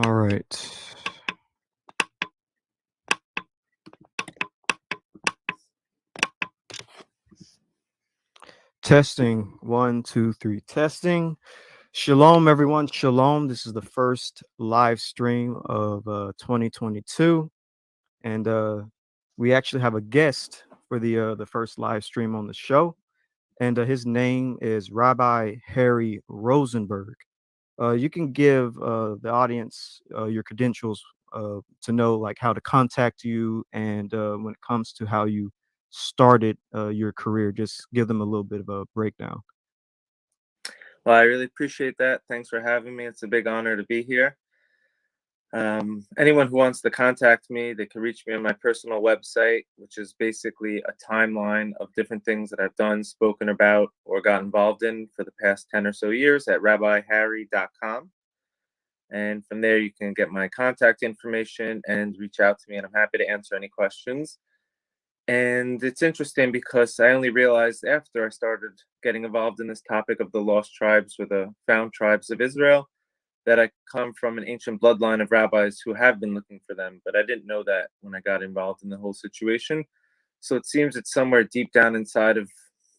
All right. Testing. One, two, three. Testing. Shalom, everyone. Shalom. This is the first live stream of 2022, and we actually have a guest for the first live stream on the show, and his name is Rabbi Harry Rosenberg. You can give the audience your credentials to know like how to contact you, and when it comes to how you started your career, just give them a little bit of a breakdown. Well, I really appreciate that. Thanks for having me. It's a big honor to be here. Anyone who wants to contact me, they can reach me on my personal website, which is basically a timeline of different things that I've done, spoken about, or got involved in for the past 10 or so years at rabbiharry.com. And from there, you can get my contact information and reach out to me, and I'm happy to answer any questions. And it's interesting because I only realized after I started getting involved in this topic of the lost tribes or the found tribes of Israel that I come from an ancient bloodline of rabbis who have been looking for them. But I didn't know that when I got involved in the whole situation. So it seems it's somewhere deep down inside of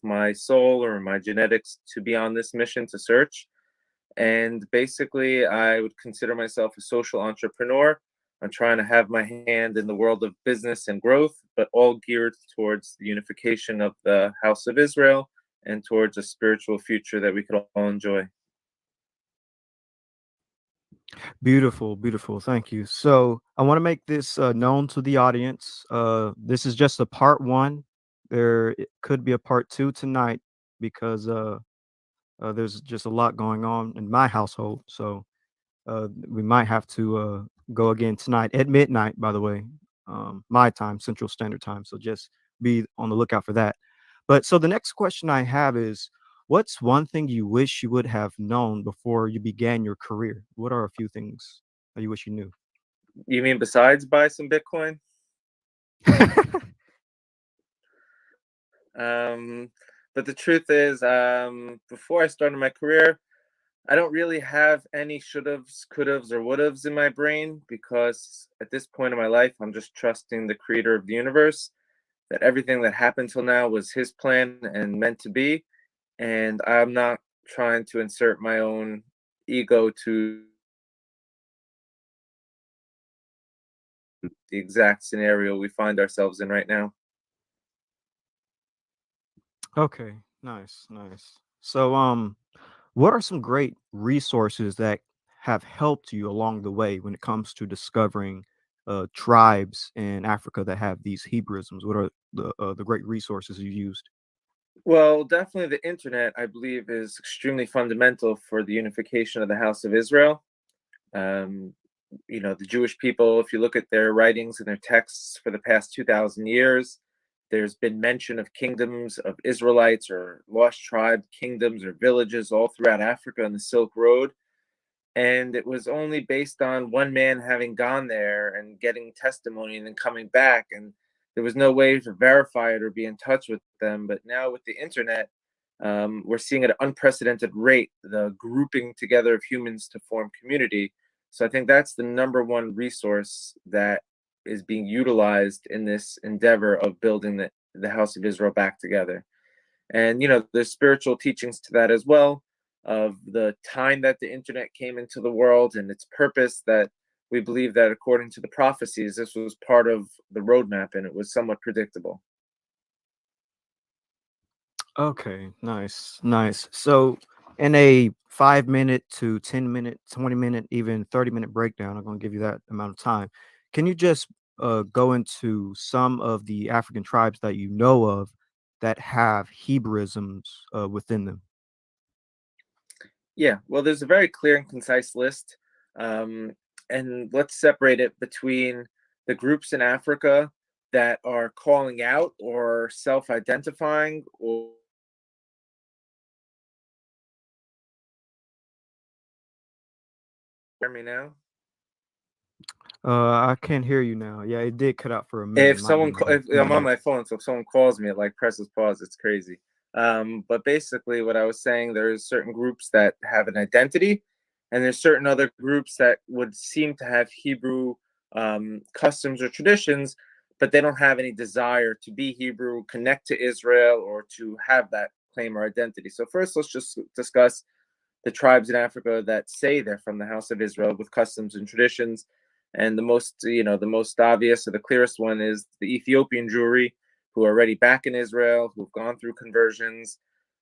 my soul or my genetics to be on this mission to search. And basically, I would consider myself a social entrepreneur. I'm trying to have my hand in the world of business and growth, but all geared towards the unification of the House of Israel and towards a spiritual future that we could all enjoy. Beautiful, beautiful. Thank you. So I want to make this known to the audience. This is just a part one. Could be a part two tonight because there's just a lot going on in my household. So we might have to go again tonight at midnight, by the way, my time, Central Standard Time. So just be on the lookout for that. But so the next question I have is, what's one thing you wish you would have known before you began your career? What are a few things that you wish you knew? You mean besides buy some Bitcoin? Um, but the truth is, before I started my career, I don't really have any should haves, could haves, or would haves in my brain because at this point in my life, I'm just trusting the creator of the universe that everything that happened till now was his plan and meant to be. And I'm not trying to insert my own ego to the exact scenario we find ourselves in right now. Okay, nice, nice. So, what are some great resources that have helped you along the way when it comes to discovering tribes in Africa that have these Hebrewisms? What are the great resources you used? Well, definitely the internet, I believe, is extremely fundamental for the unification of the House of Israel. Um, the Jewish people, if you look at their writings and their texts for the past 2,000 years, there's been mention of kingdoms of Israelites or lost tribe kingdoms or villages all throughout Africa and the Silk Road. And it was only based on one man having gone there and getting testimony and then coming back. And there was no way to verify it or be in touch with them. But now with the internet, we're seeing at an unprecedented rate the grouping together of humans to form community. So I think that's the number one resource that is being utilized in this endeavor of building the House of Israel back together. And there's spiritual teachings to that as well, of the time that the internet came into the world and its purpose, that we believe that according to the prophecies, this was part of the roadmap and it was somewhat predictable. Okay, nice, nice. So, in a 5 minute to 10 minute, 20 minute, even 30 minute breakdown, I'm going to give you that amount of time. Can you just go into some of the African tribes that you know of that have Hebrewisms within them? Yeah, well, there's a very clear and concise list. Um, and let's separate it between the groups in Africa that are calling out or self identifying or hear me now. I can't hear you now. Yeah, it did cut out for a minute. It might be my If I'm on internet. my phone, so if someone calls me, it like presses pause. It's crazy. But basically, what I was saying, there's certain groups that have an identity, and there's certain other groups that would seem to have Hebrew customs or traditions, but they don't have any desire to be Hebrew, connect to Israel, or to have that claim or identity. So first, let's just discuss the tribes in Africa that say they're from the house of Israel with customs and traditions. And the most obvious or the clearest one is the Ethiopian Jewry, who are already back in Israel, who've gone through conversions.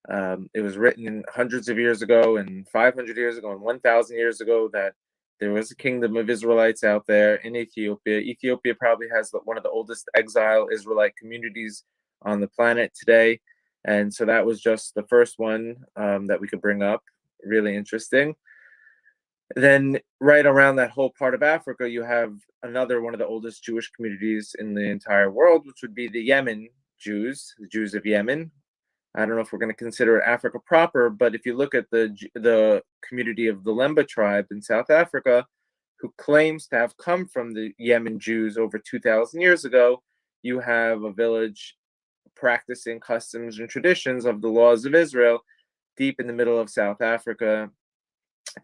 It was written hundreds of years ago, and 500 years ago, and 1,000 years ago that there was a kingdom of Israelites out there in Ethiopia. Ethiopia probably has one of the oldest exile Israelite communities on the planet today. And so that was just the first one that we could bring up. Really interesting. Then, right around that whole part of Africa, you have another one of the oldest Jewish communities in the entire world, which would be the Yemen Jews, the Jews of Yemen. I don't know if we're going to consider it Africa proper, but if you look at the community of the Lemba tribe in South Africa, who claims to have come from the Yemen Jews over 2,000 years ago, you have a village practicing customs and traditions of the laws of Israel deep in the middle of South Africa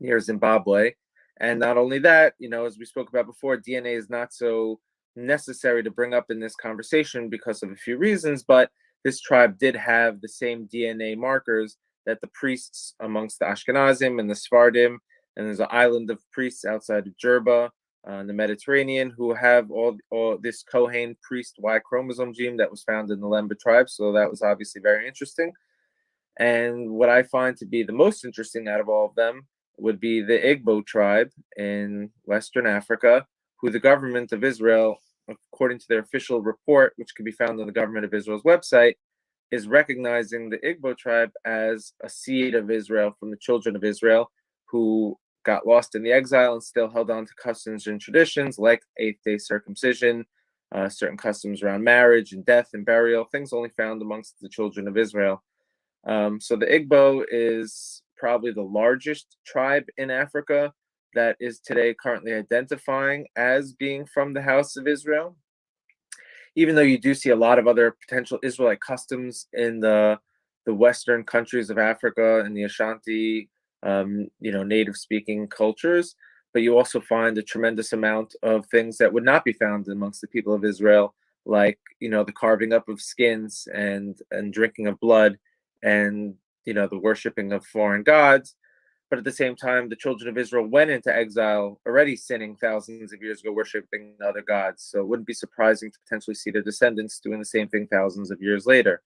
near Zimbabwe. And not only that, as we spoke about before, DNA is not so necessary to bring up in this conversation because of a few reasons, but this tribe did have the same DNA markers that the priests amongst the Ashkenazim and the Sephardim, and there's an island of priests outside of Jerba in the Mediterranean who have all this Kohen priest Y chromosome gene that was found in the Lemba tribe. So that was obviously very interesting. And what I find to be the most interesting out of all of them would be the Igbo tribe in Western Africa, who the government of Israel, according to their official report, which can be found on the government of Israel's website, is recognizing the Igbo tribe as a seed of Israel from the children of Israel who got lost in the exile and still held on to customs and traditions like eighth-day circumcision, certain customs around marriage and death and burial, things only found amongst the children of Israel. So the Igbo is probably the largest tribe in Africa that is today currently identifying as being from the house of Israel. Even though you do see a lot of other potential Israelite customs in the Western countries of Africa and the Ashanti, native speaking cultures, but you also find a tremendous amount of things that would not be found amongst the people of Israel, like the carving up of skins and drinking of blood, and the worshiping of foreign gods. But at the same time, the children of Israel went into exile already sinning thousands of years ago, worshiping other gods. So it wouldn't be surprising to potentially see their descendants doing the same thing thousands of years later.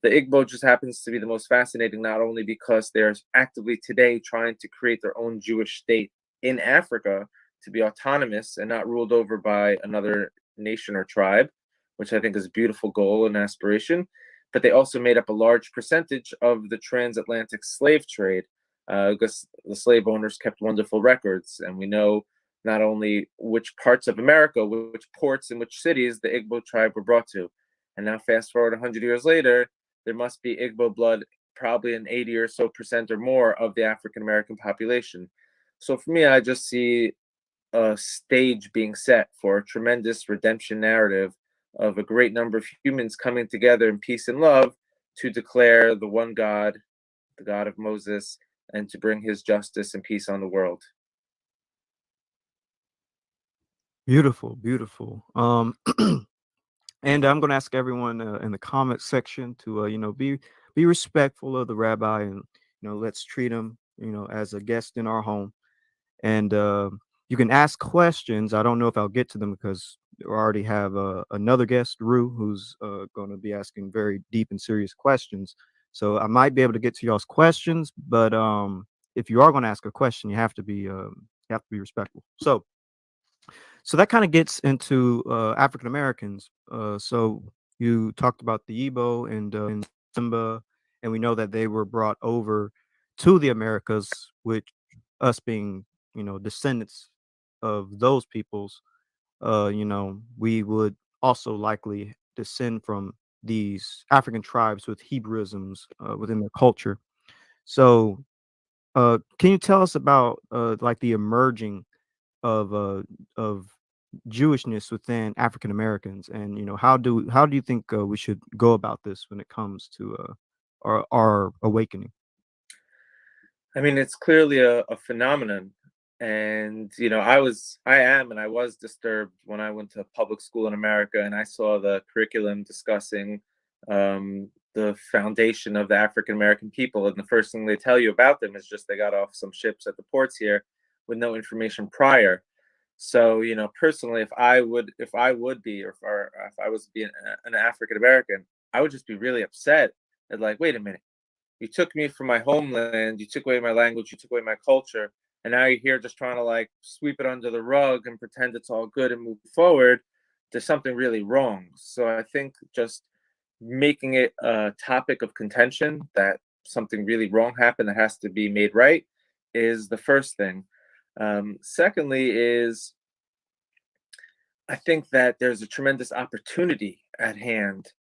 The Igbo just happens to be the most fascinating, not only because they're actively today trying to create their own Jewish state in Africa to be autonomous and not ruled over by another nation or tribe, which I think is a beautiful goal and aspiration, but they also made up a large percentage of the transatlantic slave trade, because the slave owners kept wonderful records. And we know not only which parts of America, which ports and which cities the Igbo tribe were brought to. And now fast forward 100 years later, there must be Igbo blood probably in 80 or so percent or more of the African American population. So for me, I just see a stage being set for a tremendous redemption narrative of a great number of humans coming together in peace and love to declare the one God, the God of Moses, and to bring his justice and peace on the world. Beautiful, beautiful. And I'm going to ask everyone in the comment section to, be respectful of the rabbi, and let's treat him, as a guest in our home. And you can ask questions. I don't know if I'll get to them because we already have another guest, Rue, who's going to be asking very deep and serious questions. So I might be able to get to y'all's questions, but if you are going to ask a question, you have to be respectful. So that kind of gets into African Americans. So you talked about the Igbo and Simba, and we know that they were brought over to the Americas, which us being descendants of those peoples, we would also likely descend from these African tribes with Hebrewisms within their culture. So, can you tell us about like the emerging of Jewishness within African Americans, and how do you think we should go about this when it comes to our awakening? I mean, it's clearly a phenomenon. And, I am, and I was disturbed when I went to public school in America and I saw the curriculum discussing the foundation of the African American people. And the first thing they tell you about them is just they got off some ships at the ports here with no information prior. So, personally, if I would be, or if I was being an African American, I would just be really upset and like, wait a minute, you took me from my homeland, you took away my language, you took away my culture, and now you're here just trying to like sweep it under the rug and pretend it's all good and move forward. There's something really wrong. So I think just making it a topic of contention that something really wrong happened that has to be made right is the first thing. Secondly, is I think that there's a tremendous opportunity at hand,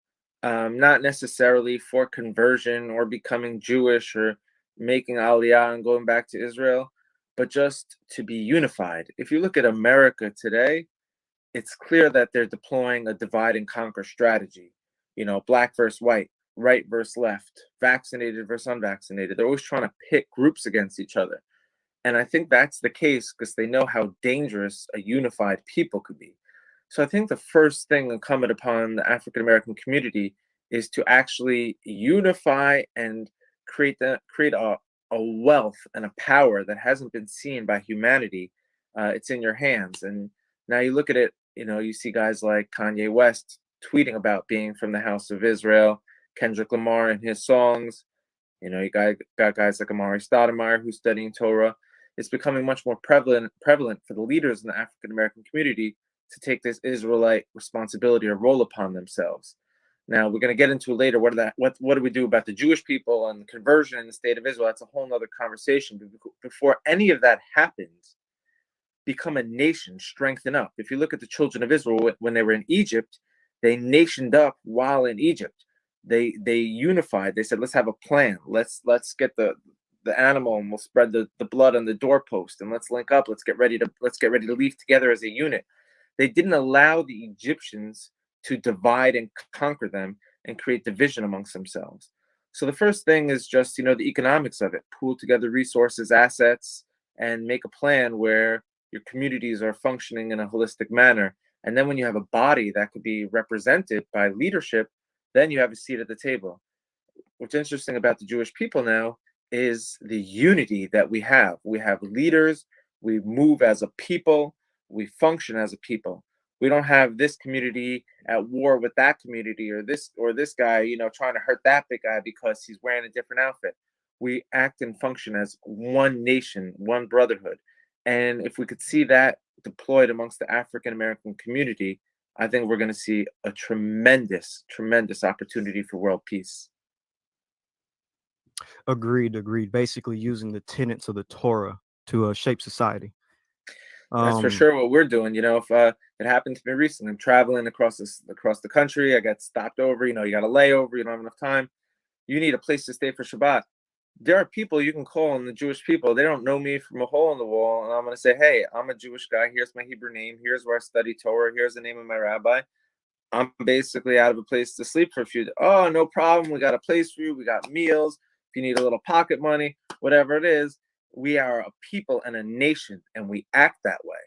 not necessarily for conversion or becoming Jewish or making Aliyah and going back to Israel, but just to be unified. If you look at America today, it's clear that they're deploying a divide and conquer strategy. Black versus white, right versus left, vaccinated versus unvaccinated. They're always trying to pit groups against each other. And I think that's the case because they know how dangerous a unified people could be. So I think the first thing incumbent upon the African American community is to actually unify and create a wealth and a power that hasn't been seen by humanity. It's in your hands. And now you look at it, you see guys like Kanye West tweeting about being from the house of Israel, Kendrick Lamar in his songs. You got guys like Amari Stoudemire who's studying Torah. It's becoming much more prevalent for the leaders in the African American community to take this Israelite responsibility or role upon themselves. Now we're going to get into later what do we do about the Jewish people and conversion in the state of Israel? That's a whole other conversation. But before any of that happens, become a nation, strengthen up. If you look at the children of Israel when they were in Egypt, they nationed up while in Egypt. They unified. They said, let's have a plan. Let's get the animal and we'll spread the blood on the doorpost and let's link up. Let's get ready to leave together as a unit. They didn't allow the Egyptians to divide and conquer them and create division amongst themselves. So the first thing is just, the economics of it, pool together resources, assets, and make a plan where your communities are functioning in a holistic manner. And then when you have a body that could be represented by leadership, then you have a seat at the table. What's interesting about the Jewish people now is the unity that we have. We have leaders, we move as a people, we function as a people. We don't have this community at war with that community or this guy, trying to hurt that big guy because he's wearing a different outfit. We act and function as one nation, one brotherhood. And if we could see that deployed amongst the African American community, I think we're going to see a tremendous, tremendous opportunity for world peace. Agreed, agreed. Basically using the tenets of the Torah to shape society. That's for Um, sure what we're doing. If it happened to me recently, I'm traveling across the country. I got stopped over. You got a layover. You don't have enough time. You need a place to stay for Shabbat. There are people you can call, and the Jewish people, they don't know me from a hole in the wall, and I'm going to say, hey, I'm a Jewish guy. Here's my Hebrew name. Here's where I study Torah. Here's the name of my rabbi. I'm basically out of a place to sleep for a few days. Oh, no problem. We got a place for you. We got meals. If you need a little pocket money, whatever it is, we are a people and a nation, and we act that way.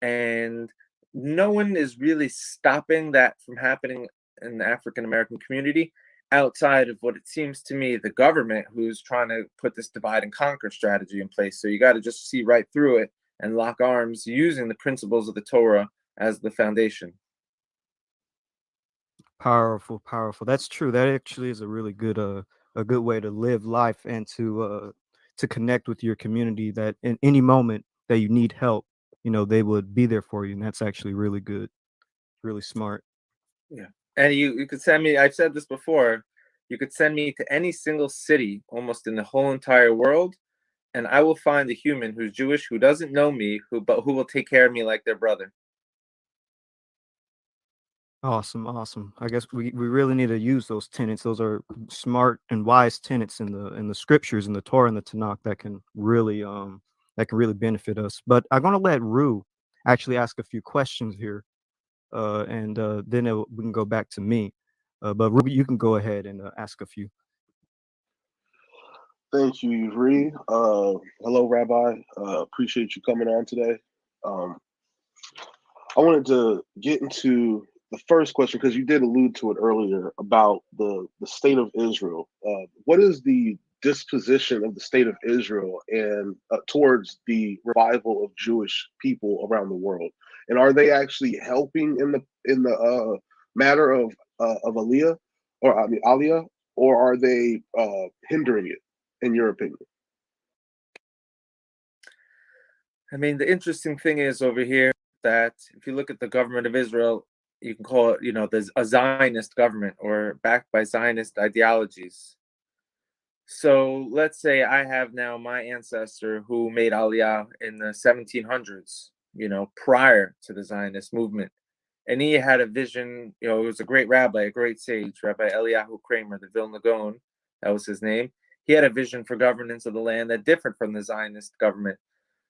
And no one is really stopping that from happening in the African American community outside of what it seems to me the government who's trying to put this divide and conquer strategy in place. So you got to just see right through it and lock arms using the principles of the Torah as the foundation. Powerful, powerful. That's true. That actually is a good way to live life and to connect with your community. That in any moment that you need help, they would be there for you, and that's actually really good, really smart. Yeah. And you could send me, I've said this before, you could send me to any single city almost in the whole entire world, and I will find a human who's Jewish who doesn't know me, who will take care of me like their brother. Awesome, awesome. I guess we really need to use those tenets. Those are smart and wise tenets in the scriptures in the Torah and the Tanakh that can really benefit us. But I'm gonna let Rue actually ask a few questions here, and then we can go back to me. But Ruby, you can go ahead and ask a few. Thank you, Ivri. Hello, Rabbi. Appreciate you coming on today. Um, I wanted to get into the first question because you did allude to it earlier about the state of Israel. What is the disposition of the state of Israel and towards the revival of Jewish people around the world? And are they actually helping in the matter of Aliyah, or I mean Aliyah, or are they hindering it? In your opinion? I mean, the interesting thing is over here that if you look at the government of Israel, you can call it, there's a Zionist government or backed by Zionist ideologies. So let's say I have now my ancestor who made Aliyah in the 1700s, prior to the Zionist movement. And he had a vision, it was a great rabbi, a great sage, Rabbi Eliyahu Kramer, the Vilna Gaon, that was his name. He had a vision for governance of the land that differed from the Zionist government.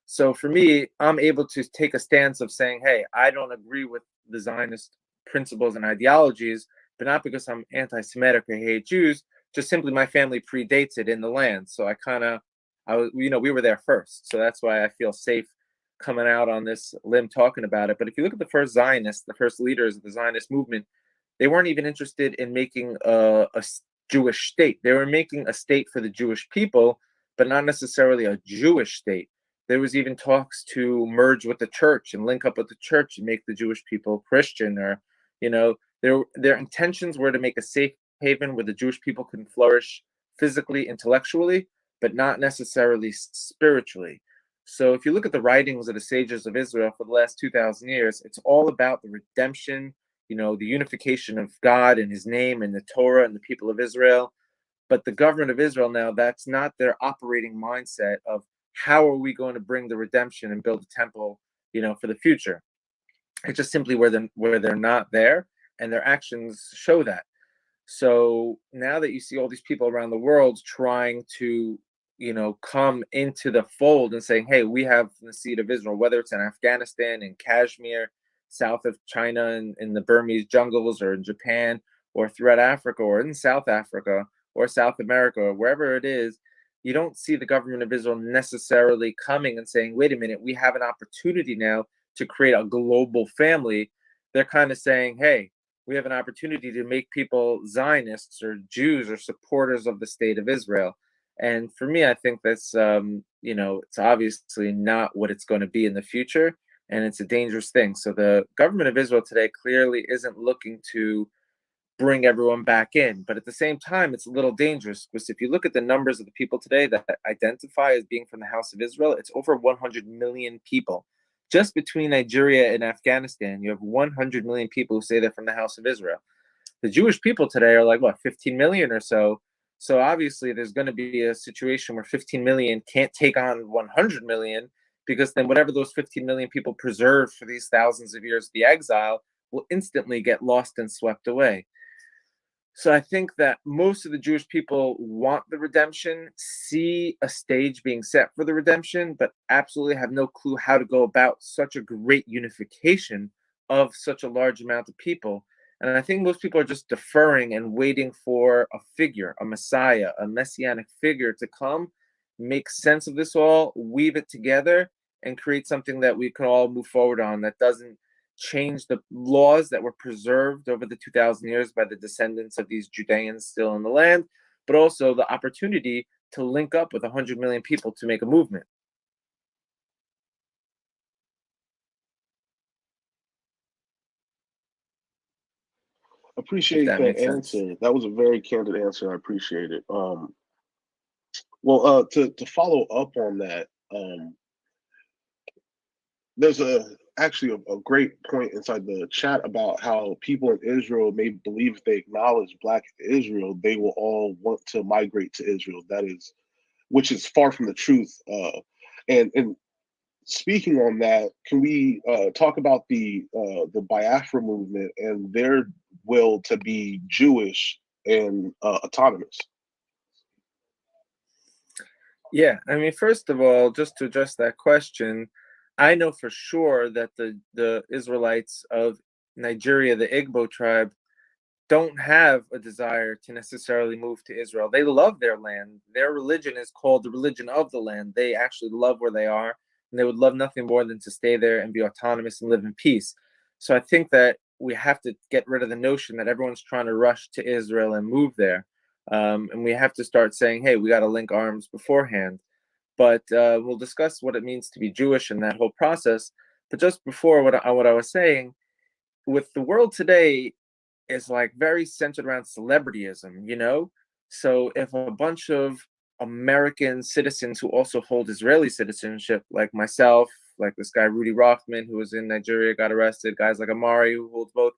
So for me, I'm able to take a stance of saying, hey, I don't agree with the Zionist principles and ideologies, but not because I'm anti-Semitic or hate Jews, just simply my family predates it in the land. So we were there first. So that's why I feel safe coming out on this limb talking about it. But if you look at the first Zionists, the first leaders of the Zionist movement, they weren't even interested in making a Jewish state. They were making a state for the Jewish people, but not necessarily a Jewish state. There was even talks to merge with the church and link up with the church and make the Jewish people Christian, or, their intentions were to make a safe haven where the Jewish people can flourish physically, intellectually, but not necessarily spiritually. So if you look at the writings of the sages of Israel for the last 2,000 years, it's all about the redemption, the unification of God and his name and the Torah and the people of Israel. But the government of Israel now, that's not their operating mindset of how are we going to bring the redemption and build a temple, for the future. It's just simply where they're not there, and their actions show that. So now that you see all these people around the world trying to, come into the fold and saying, hey, we have the seed of Israel, whether it's in Afghanistan, in Kashmir, south of China, in the Burmese jungles, or in Japan, or throughout Africa, or in South Africa, or South America, or wherever it is, you don't see the government of Israel necessarily coming and saying, wait a minute, we have an opportunity now to create a global family. They're kind of saying, hey, we have an opportunity to make people Zionists or Jews or supporters of the state of Israel. And for me, I think that's, it's obviously not what it's going to be in the future. And it's a dangerous thing. So the government of Israel today clearly isn't looking to bring everyone back in. But at the same time, it's a little dangerous because if you look at the numbers of the people today that identify as being from the House of Israel, it's over 100 million people. Just between Nigeria and Afghanistan, you have 100 million people who say they're from the House of Israel. The Jewish people today are like, what, 15 million or so? So obviously there's going to be a situation where 15 million can't take on 100 million, because then whatever those 15 million people preserved for these thousands of years of the exile will instantly get lost and swept away. So I think that most of the Jewish people want the redemption, see a stage being set for the redemption, but absolutely have no clue how to go about such a great unification of such a large amount of people. And I think most people are just deferring and waiting for a figure, a Messiah, a messianic figure to come, make sense of this all, weave it together, and create something that we can all move forward on that doesn't change the laws that were preserved over the 2,000 years by the descendants of these Judeans still in the land, but also the opportunity to link up with 100 million people to make a movement. If Appreciate that that makes sense. answer. That was a very candid answer. I appreciate it. To follow up on that, there's actually a great point inside the chat about how people in Israel may believe if they acknowledge Black Israel, they will all want to migrate to Israel. That is, which is far from the truth. And speaking on that, can we talk about the Biafra movement and their will to be Jewish and autonomous? Yeah, I mean, first of all, just to address that question, I know for sure that the Israelites of Nigeria, the Igbo tribe, don't have a desire to necessarily move to Israel. They love their land. Their religion is called the religion of the land. They actually love where they are, and they would love nothing more than to stay there and be autonomous and live in peace. So I think that we have to get rid of the notion that everyone's trying to rush to Israel and move there. And we have to start saying, hey, we got to link arms beforehand. But we'll discuss what it means to be Jewish and that whole process. But just before what I was saying, with the world today, is like very centered around celebrityism, you know? So if a bunch of American citizens who also hold Israeli citizenship, like myself, like this guy Rudy Rothman, who was in Nigeria, got arrested, guys like Amari, who holds both,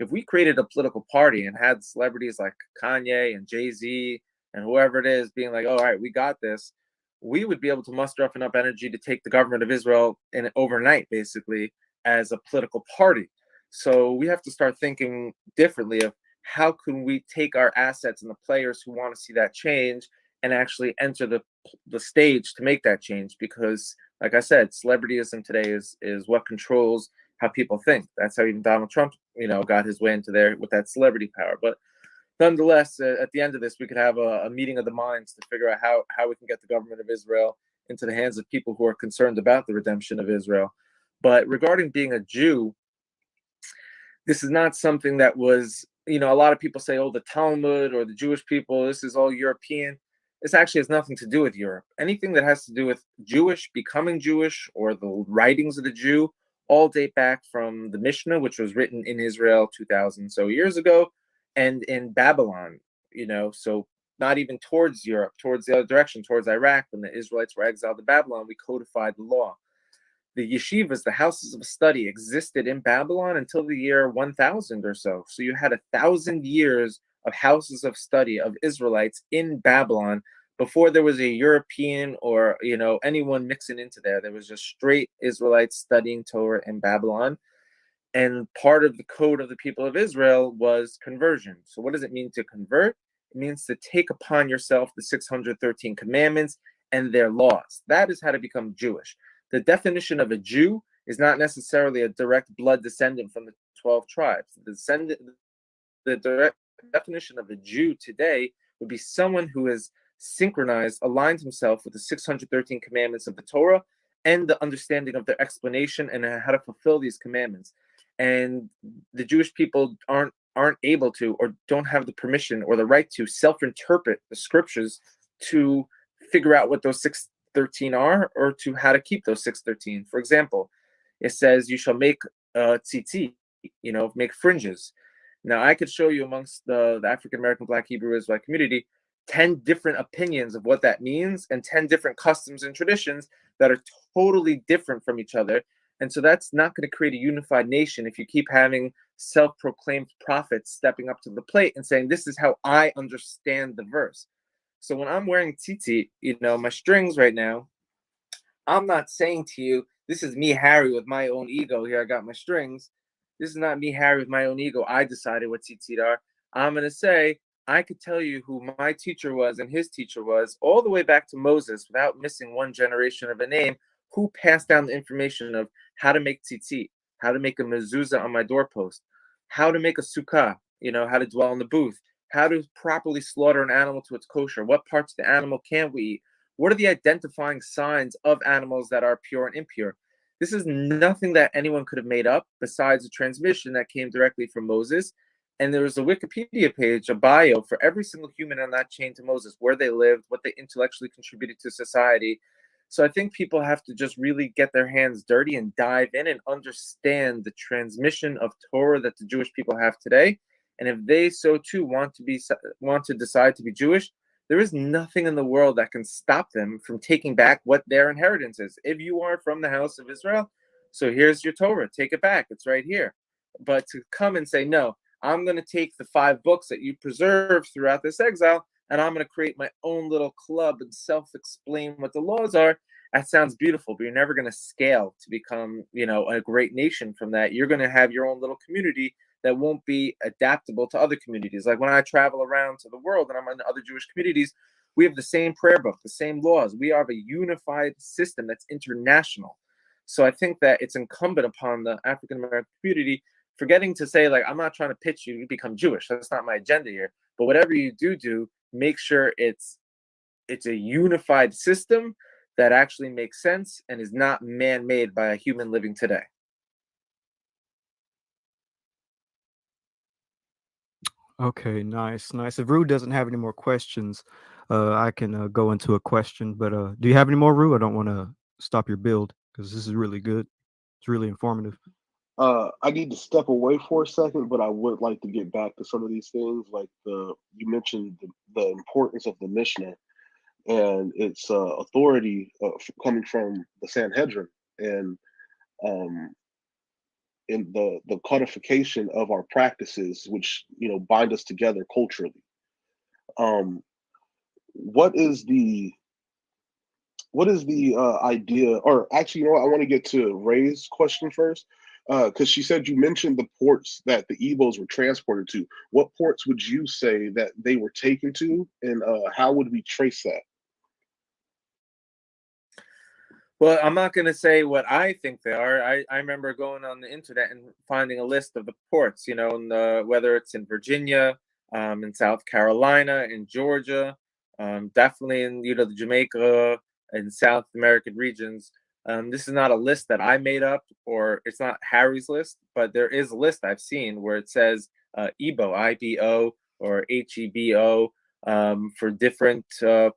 if we created a political party and had celebrities like Kanye and Jay-Z and whoever it is being like, oh, all right, we got this, we would be able to muster up enough energy to take the government of Israel in overnight, basically, as a political party. So we have to start thinking differently of how can we take our assets and the players who want to see that change and actually enter the stage to make that change. Because, like I said, celebrityism today is what controls how people think. That's how even Donald Trump, got his way into there with that celebrity power. But nonetheless, at the end of this, we could have a meeting of the minds to figure out how we can get the government of Israel into the hands of people who are concerned about the redemption of Israel. But regarding being a Jew, this is not something that was, a lot of people say, oh, the Talmud or the Jewish people, this is all European. This actually has nothing to do with Europe. Anything that has to do with Jewish, becoming Jewish, or the writings of the Jew, all date back from the Mishnah, which was written in Israel 2,000 so years ago, and in Babylon, so not even towards Europe, towards the other direction, towards Iraq. When the Israelites were exiled to Babylon, we codified the law. The yeshivas, the houses of study, existed in Babylon until the year 1000 or so. So you had 1,000 years of houses of study of Israelites in Babylon before there was a European or anyone mixing into there. There was just straight Israelites studying Torah in Babylon. And part of the code of the people of Israel was conversion. So what does it mean to convert? It means to take upon yourself the 613 commandments and their laws. That is how to become Jewish. The definition of a Jew is not necessarily a direct blood descendant from the 12 tribes. The direct definition of a Jew today would be someone who has synchronized, aligned himself with the 613 commandments of the Torah and the understanding of their explanation and how to fulfill these commandments. And the Jewish people aren't able to, or don't have the permission or the right to self-interpret the scriptures to figure out what those 613 are, or to how to keep those 613. For example, it says you shall make tzitzit, make fringes. Now I could show you amongst the African American Black Hebrew Israelite community 10 different opinions of what that means and 10 different customs and traditions that are totally different from each other. And so that's not going to create a unified nation if you keep having self-proclaimed prophets stepping up to the plate and saying, this is how I understand the verse. So when I'm wearing tzitzit, my strings right now, I'm not saying to you, this is me, Harry, with my own ego. Here, I got my strings. This is not me, Harry, with my own ego. I decided what tzitzit are. I'm going to say, I could tell you who my teacher was and his teacher was, all the way back to Moses, without missing one generation of a name, who passed down the information of how to make tzitzit, how to make a mezuzah on my doorpost, how to make a sukkah, how to dwell in the booth, how to properly slaughter an animal to its kosher, what parts of the animal can't we eat, what are the identifying signs of animals that are pure and impure. This is nothing that anyone could have made up besides a transmission that came directly from Moses. And there was a Wikipedia page, a bio for every single human on that chain to Moses, where they lived, what they intellectually contributed to society. So I think people have to just really get their hands dirty and dive in and understand the transmission of Torah that the Jewish people have today. And if they so too want to decide to be Jewish, there is nothing in the world that can stop them from taking back what their inheritance is. If you are from the house of Israel, so here's your Torah, take it back, it's right here. But to come and say, no, I'm going to take the 5 books that you preserved throughout this exile, and I'm going to create my own little club and self-explain what the laws are. That sounds beautiful, but you're never going to scale to become, a great nation from that. You're going to have your own little community that won't be adaptable to other communities. Like when I travel around to the world and I'm in other Jewish communities, we have the same prayer book, the same laws. We have a unified system that's international. So I think that it's incumbent upon the African American community forgetting to say, like, I'm not trying to pitch you to become Jewish. That's not my agenda here. But whatever you do, make sure it's a unified system that actually makes sense and is not man-made by a human living today. Okay, nice, nice. If Rue doesn't have any more questions, I can go into a question. But do you have any more, Rue? I don't want to stop your build because this is really good. It's really informative. I need to step away for a second, but I would like to get back to some of these things. Like you mentioned the importance of the Mishnah and its authority coming from the Sanhedrin, and um, in the codification of our practices, which bind us together culturally. Um, what is the idea? Or actually, I want to get to Ray's question first, because she said you mentioned the ports that the Ebos were transported to. What ports would you say that they were taken to, and how would we trace that? Well, I'm not going to say what I think they are. I remember going on the internet and finding a list of the ports, whether it's in Virginia, in South Carolina, in Georgia, definitely in, the Jamaica and South American regions. This is not a list that I made up, or it's not Harry's list, but there is a list I've seen where it says EBO, IBO, or HEBO, for different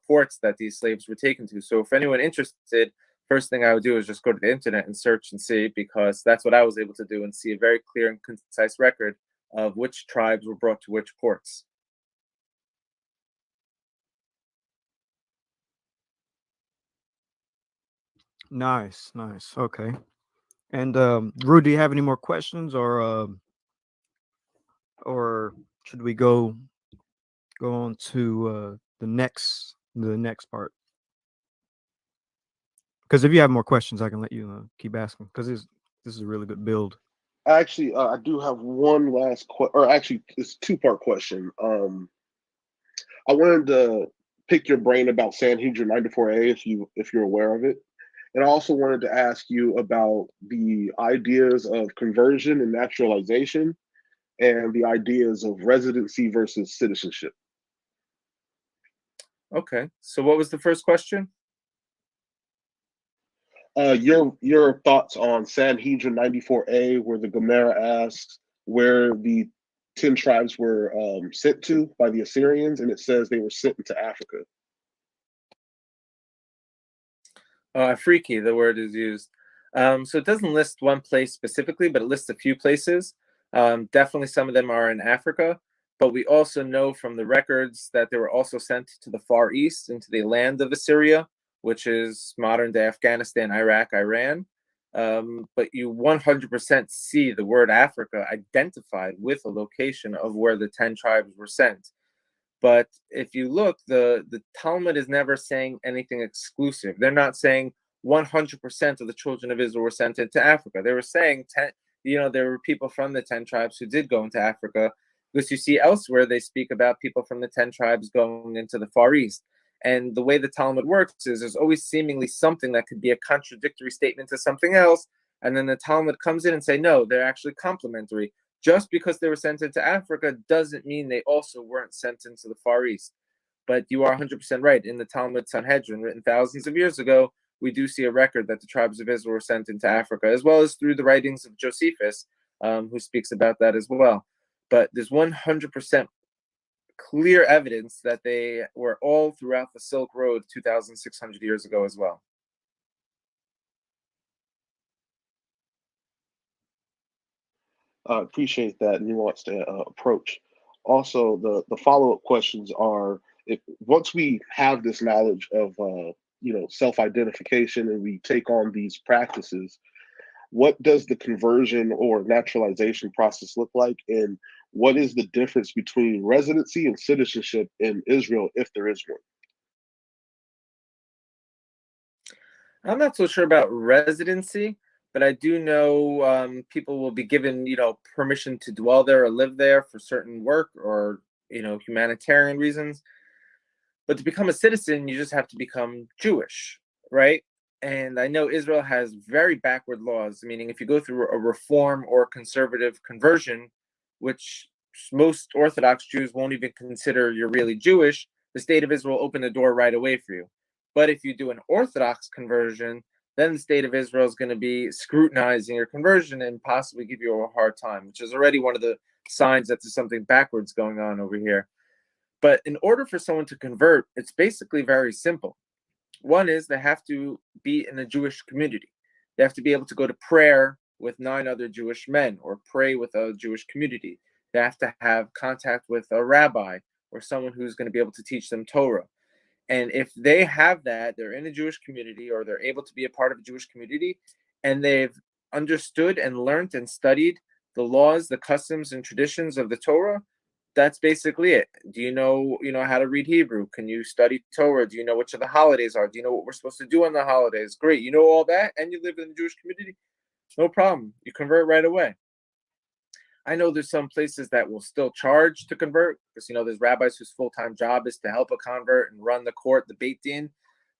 ports that these slaves were taken to. So if anyone interested, first thing I would do is just go to the internet and search and see, because that's what I was able to do and see a very clear and concise record of which tribes were brought to which ports. Nice, nice. Okay. And Rue, do you have any more questions, or should we go on to the next part? Because if you have more questions, I can let you keep asking. Because this is a really good build. Actually, I do have one last or actually, it's a two-part question. I wanted to pick your brain about Sanhedrin 94A, if you're aware of it. And I also wanted to ask you about the ideas of conversion and naturalization, and the ideas of residency versus citizenship. Okay, so what was the first question? Your thoughts on Sanhedrin 94A, where the Gemara asks where the 10 tribes were sent to by the Assyrians, and it says they were sent into Africa. Freaky, the word is used. So it doesn't list one place specifically, but it lists a few places. Definitely some of them are in Africa, but we also know from the records that they were also sent to the Far East, into the land of Assyria, which is modern day Afghanistan, Iraq, Iran. But you 100% see the word Africa identified with a location of where the 10 tribes were sent. But if you look, the Talmud is never saying anything exclusive. They're not saying 100% of the children of Israel were sent into Africa. They were saying there were people from the 10 tribes who did go into Africa, because you see elsewhere they speak about people from the 10 tribes going into the Far East. And the way the Talmud works is there's always seemingly something that could be a contradictory statement to something else, and then the Talmud comes in and say, no, they're actually complementary. Just because they were sent into Africa doesn't mean they also weren't sent into the Far East. But you are 100% right. In the Talmud Sanhedrin, written thousands of years ago, we do see a record that the tribes of Israel were sent into Africa, as well as through the writings of Josephus, who speaks about that as well. But there's 100% clear evidence that they were all throughout the Silk Road 2,600 years ago as well. I appreciate that nuanced approach. Also, the follow up questions are: if once we have this knowledge of self identification and we take on these practices, what does the conversion or naturalization process look like, and what is the difference between residency and citizenship in Israel, if there is one? I'm not so sure about residency, but I do know people will be given, permission to dwell there or live there for certain work or, humanitarian reasons. But to become a citizen, you just have to become Jewish, right? And I know Israel has very backward laws, meaning if you go through a reform or conservative conversion, which most Orthodox Jews won't even consider you're really Jewish, the state of Israel will open the door right away for you. But if you do an Orthodox conversion, then the state of Israel is going to be scrutinizing your conversion and possibly give you a hard time, which is already one of the signs that there's something backwards going on over here. But in order for someone to convert, it's basically very simple. One is they have to be in a Jewish community. They have to be able to go to prayer with 9 other Jewish men or pray with a Jewish community. They have to have contact with a rabbi or someone who's going to be able to teach them Torah. And if they have that, they're in a Jewish community or they're able to be a part of a Jewish community and they've understood and learned and studied the laws, the customs and traditions of the Torah, that's basically it. Do you know how to read Hebrew? Can you study Torah? Do you know which of the holidays are? Do you know what we're supposed to do on the holidays? Great. You know all that and you live in the Jewish community? No problem. You convert right away. I know there's some places that will still charge to convert because there's rabbis whose full-time job is to help a convert and run the court, the Beit Din.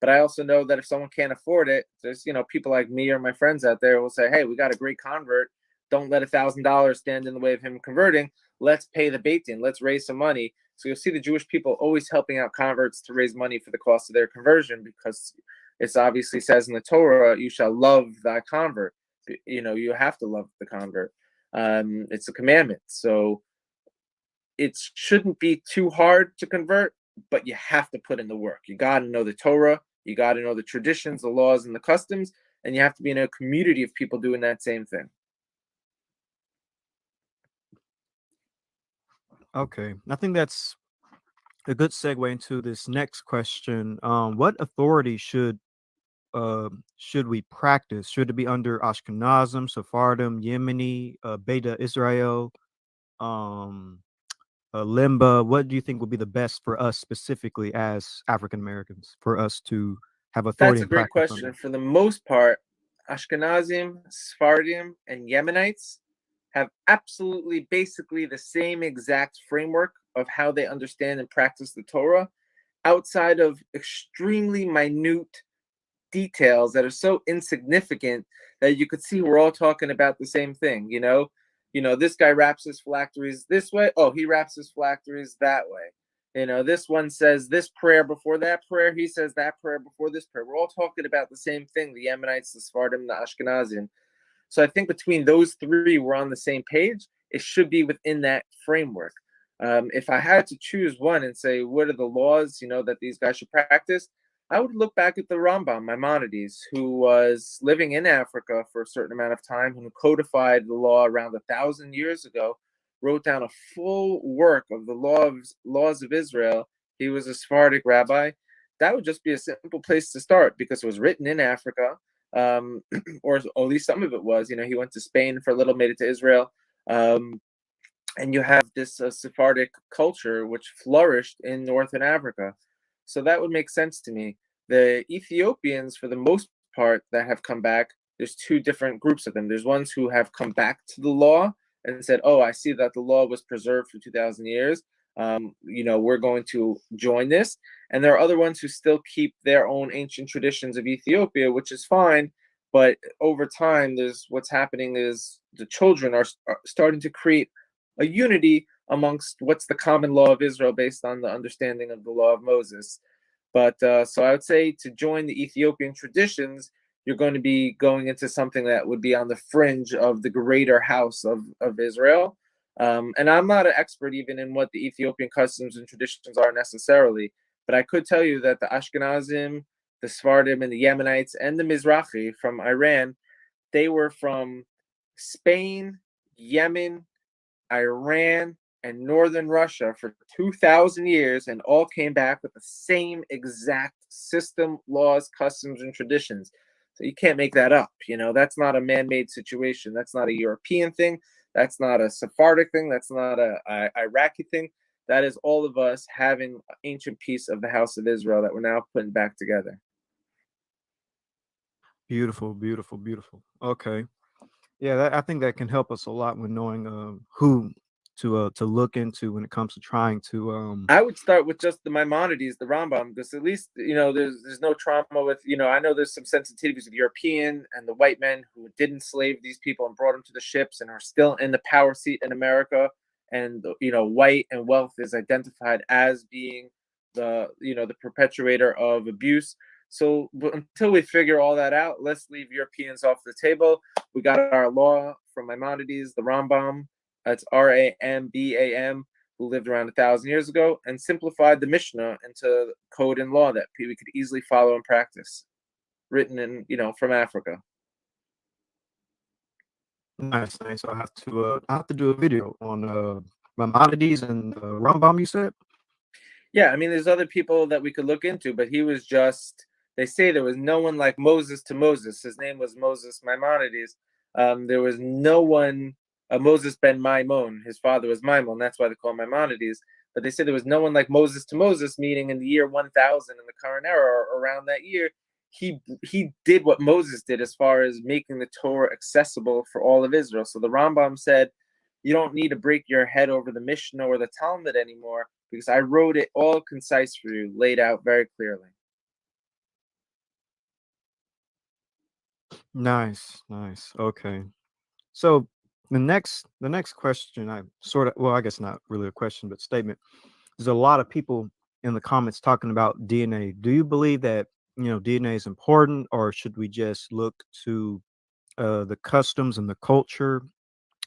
But I also know that if someone can't afford it, there's people like me or my friends out there who will say, "Hey, we got a great convert. Don't let $1,000 stand in the way of him converting. Let's pay the Beit Din. Let's raise some money." So you'll see the Jewish people always helping out converts to raise money for the cost of their conversion because it's obviously says in the Torah, "You shall love thy convert." You have to love the convert. It's a commandment. So it shouldn't be too hard to convert, but you have to put in the work. You got to know the Torah, you got to know the traditions, the laws, and the customs, and you have to be in a community of people doing that same thing. Okay, I think that's a good segue into this next question. What authority should we practice? Should it be under Ashkenazim, Sephardim, Yemeni, Beta Israel, um, Limba? What do you think would be the best for us specifically as African Americans for us to have authority That's a and great practice question. under? For the most part, Ashkenazim, Sephardim, and Yemenites have absolutely basically the same exact framework of how they understand and practice the Torah, outside of extremely minute details that are so insignificant that you could see we're all talking about the same thing. This guy wraps his phylacteries this way. Oh, he wraps his phylacteries that way. This one says this prayer before that prayer. He says that prayer before this prayer. We're all talking about the same thing: the Yemenites, the Sephardim, the Ashkenazim. So I think between those three, we're on the same page. It should be within that framework. If I had to choose one and say, what are the laws, that these guys should practice? I would look back at the Rambam, Maimonides, who was living in Africa for a certain amount of time, who codified the law around 1,000 years ago, wrote down a full work of the laws of Israel. He was a Sephardic rabbi. That would just be a simple place to start because it was written in Africa, or at least some of it was. He went to Spain for a little, made it to Israel. And you have this Sephardic culture which flourished in Northern Africa. So that would make sense to me. The Ethiopians, for the most part, that have come back, there's two different groups of them. There's ones who have come back to the law and said, "Oh, I see that the law was preserved for 2,000 years. We're going to join this." And there are other ones who still keep their own ancient traditions of Ethiopia, which is fine. But over time, there's what's happening is the children are starting to create a unity amongst what's the common law of Israel based on the understanding of the law of Moses. But so I would say to join the Ethiopian traditions, you're going to be going into something that would be on the fringe of the greater house of Israel. And I'm not an expert even in what the Ethiopian customs and traditions are necessarily, but I could tell you that the Ashkenazim, the Sephardim, and the Yemenites, and the Mizrahi from Iran, they were from Spain, Yemen, Iran, and northern Russia for 2,000 years and all came back with the same exact system, laws, customs, and traditions. So you can't make that up. That's not a man made situation. That's not a European thing. That's not a Sephardic thing. That's not a Iraqi thing. That is all of us having an ancient piece of the house of Israel that we're now putting back together. Beautiful, beautiful, beautiful. Okay. Yeah, I think that can help us a lot when knowing who to look into when it comes to trying to I would start with just the Maimonides, the Rambam, because at least there's no trauma with I know there's some sensitivities with European and the white men who did enslave these people and brought them to the ships and are still in the power seat in America, and white and wealth is identified as being the perpetuator of abuse. So until we figure all that out, let's leave Europeans off the table. We got our law from Maimonides, the Rambam. That's Rambam, who lived around 1,000 years ago, and simplified the Mishnah into code and law that we could easily follow and practice, written in from Africa. Nice, nice. I have to do a video on Maimonides and Rambam. You said. Yeah, I mean, there's other people that we could look into, but he was just. They say there was no one like Moses to Moses. His name was Moses Maimonides. There was no one. Moses ben Maimon. His father was Maimon. That's why they call him Maimonides. But they said there was no one like Moses to Moses, meaning in the year 1000 in the current era or around that year. He did what Moses did as far as making the Torah accessible for all of Israel. So the Rambam said, you don't need to break your head over the Mishnah or the Talmud anymore because I wrote it all concise for you, laid out very clearly. Nice, nice. Okay. So the next question, I guess not really a question, but statement. There's a lot of people in the comments talking about DNA. Do you believe that DNA is important, or should we just look to the customs and the culture?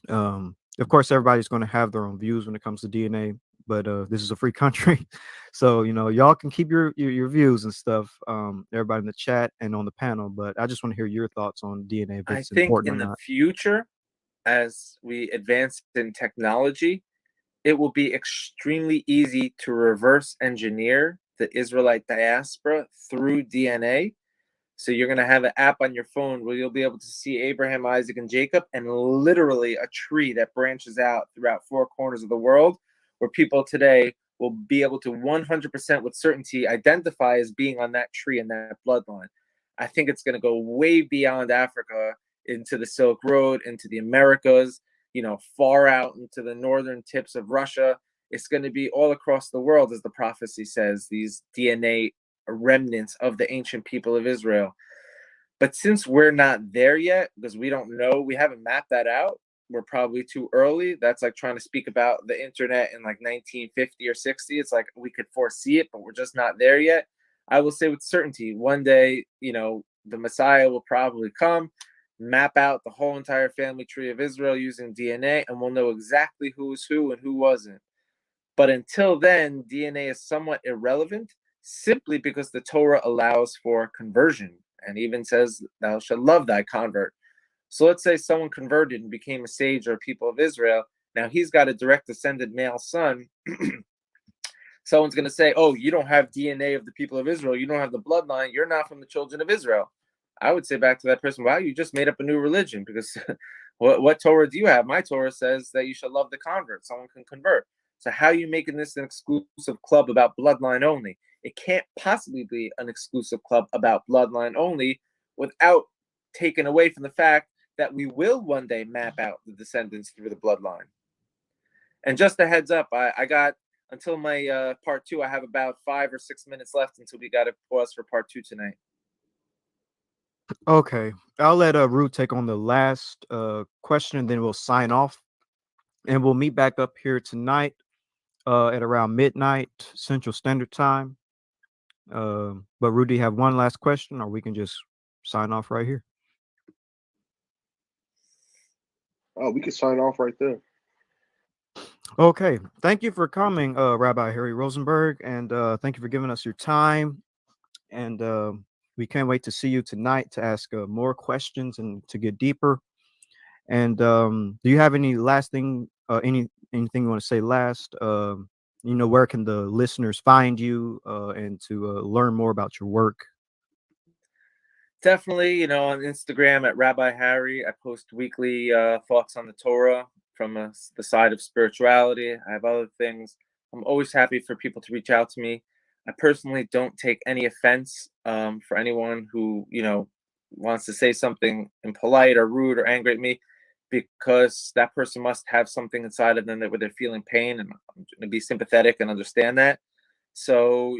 Of course, everybody's going to have their own views when it comes to DNA, but this is a free country, so y'all can keep your views and stuff. Everybody in the chat and on the panel, but I just want to hear your thoughts on DNA, if I it's think important in or the not. future, as we advance in technology, it will be extremely easy to reverse engineer the Israelite diaspora through DNA. So you're going to have an app on your phone where you'll be able to see Abraham, Isaac, and Jacob, and literally a tree that branches out throughout four corners of the world, where people today will be able to 100% with certainty identify as being on that tree and that bloodline. I think it's going to go way beyond Africa into the Silk Road, into the Americas, far out into the northern tips of Russia. It's going to be all across the world, as the prophecy says, these DNA remnants of the ancient people of Israel. But since we're not there yet, because we don't know, we haven't mapped that out, we're probably too early. That's like trying to speak about the internet in like 1950 or 60. It's like we could foresee it, but we're just not there yet. I will say with certainty, one day, the Messiah will probably come, map out the whole entire family tree of Israel using DNA, and we'll know exactly who was who and who wasn't. But until then, DNA is somewhat irrelevant simply because the Torah allows for conversion and even says, thou shalt love thy convert. So let's say someone converted and became a sage or people of Israel. Now he's got a direct descended male son. Someone's going to say, oh, you don't have DNA of the people of Israel. You don't have the bloodline. You're not from the children of Israel. I would say back to that person, wow, you just made up a new religion because what Torah do you have? My Torah says that you shall love the convert. Someone can convert. So how are you making this an exclusive club about bloodline only? It can't possibly be an exclusive club about bloodline only without taking away from the fact that we will one day map out the descendants through the bloodline. And just a heads up, I got until my part two. I have about 5 or 6 minutes left until we got to pause for part two tonight. Okay, I'll let Root take on the last question, and then we'll sign off, and we'll meet back up here tonight at around midnight Central Standard Time. But Rudy, have one last question, or we can just sign off right here. Oh, we can sign off right there. Okay, thank you for coming, Rabbi Harry Rosenberg, and thank you for giving us your time. And we can't wait to see you tonight to ask more questions and to get deeper. And do you have any last thing, anything you want to say last? Where can the listeners find you and to learn more about your work? Definitely, on Instagram at Rabbi Harry. I post weekly thoughts on the Torah from the side of spirituality. I have other things. I'm always happy for people to reach out to me. I personally don't take any offense for anyone who, wants to say something impolite or rude or angry at me. because that person must have something inside of them where they're feeling pain, and I'm going to be sympathetic and understand that. So,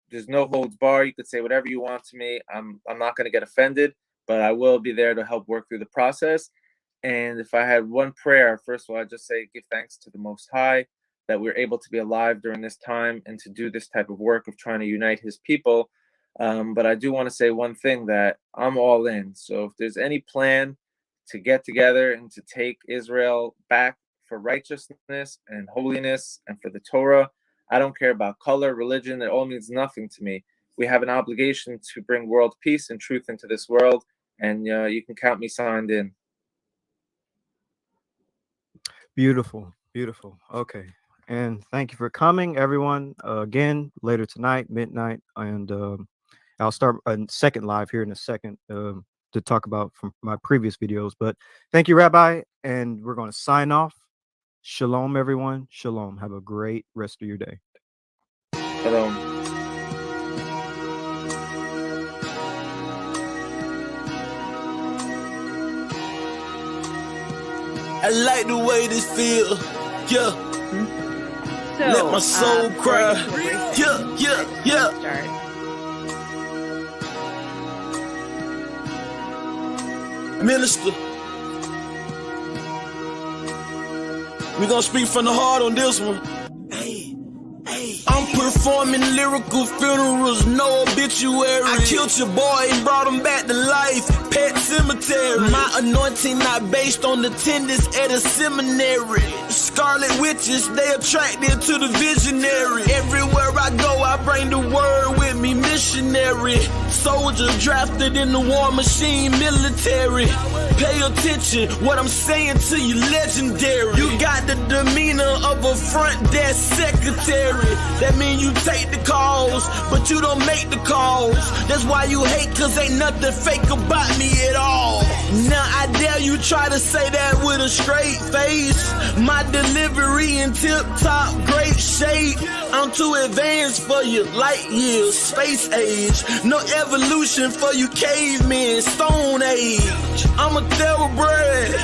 there's no holds bar. You could say whatever you want to me. I'm not going to get offended, but I will be there to help work through the process. And if I had one prayer, first of all, I'd just say give thanks to the Most High that we're able to be alive during this time and to do this type of work of trying to unite his people. But I do want to say one thing, that I'm all in. So if there's any plan to get together and to take Israel back for righteousness and holiness and for the Torah, I don't care about color, religion. It all means nothing to me. We have an obligation to bring world peace and truth into this world, and you can count me signed in. Beautiful, beautiful. Okay. And thank you for coming, everyone. Again, later tonight, midnight. And I'll start a second live here in a second to talk about from my previous videos. But thank you, Rabbi. And we're going to sign off. Shalom, everyone. Shalom. Have a great rest of your day. Shalom. I like the way this feel, yeah. So, Let my soul cry, start. yeah. Minister, we gonna speak from the heart on this one. I'm performing lyrical funerals, no obituary. I killed your boy and brought him back to life, pet cemetery. My anointing not based on attendance at a seminary. Scarlet witches, they attracted to the visionary. Everywhere I go, I bring the word with me, missionary. Soldier drafted in the war machine, military. Pay attention, what I'm saying to you, legendary. You got the demeanor of a front desk secretary. That mean you take the calls, but you don't make the calls. That's why you hate, cause ain't nothing fake about me at all. Now I dare you try to say that with a straight face. My delivery in tip-top great shape. I'm too advanced for you, light years, space age. No evolution for you cavemen, stone age. I'm a thoroughbred,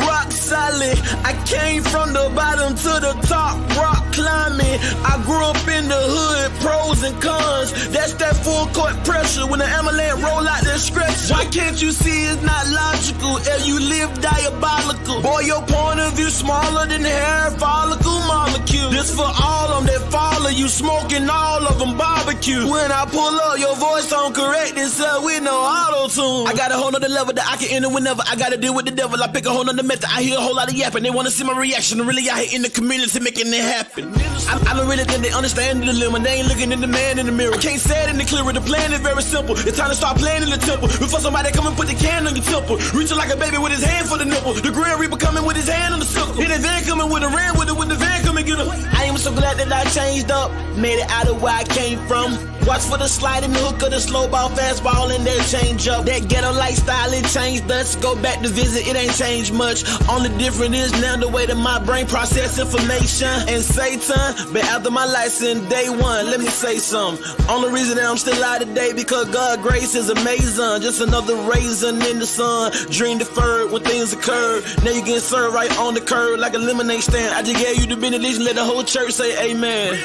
rock solid. I came from the bottom to the top, rock climbing. I grew up in the hood, pros and cons. That's that full court pressure when the amalanche roll out the stretch. Why can't you see it's not logical? And you live diabolical. Boy, your point of view smaller than the hair follicle molecule. This for all of them that follow you, smoking all of them barbecue. When I pull up, your voice don't correct itself with no auto-tune. I got a whole nother level that I can enter whenever I gotta deal with the devil. I pick a whole nother method. I hear a whole lot of yapping. They wanna see my reaction. Really out here in the community making it happen. I don't really think they understand the dilemma. They ain't looking at the man in the mirror. I can't say it any clearer. The plan is very simple. It's time to start playing in the temple. Before somebody come and put the can on your temple. Reaching like a baby with his hand for the nipple. The Grand Reaper coming with his hand on the circle. Hit the van coming with a ram with it. When the van come and get him. I am so glad that I changed up. Made it out of where I came from. Watch for the slide and the hook of the slow ball, fastball, and that change up. That ghetto lifestyle, it changed us. Go back to visit, it ain't changed much. Only difference is now the way that my brain process information. And Satan, but after my license, day one, let me say something. Only reason that I'm still alive today because God's grace is amazing. Just another raisin in the sun. Dream deferred when things occurred. Now you getting served right on the curb like a lemonade stand. I just gave you the benediction, let the whole church say amen.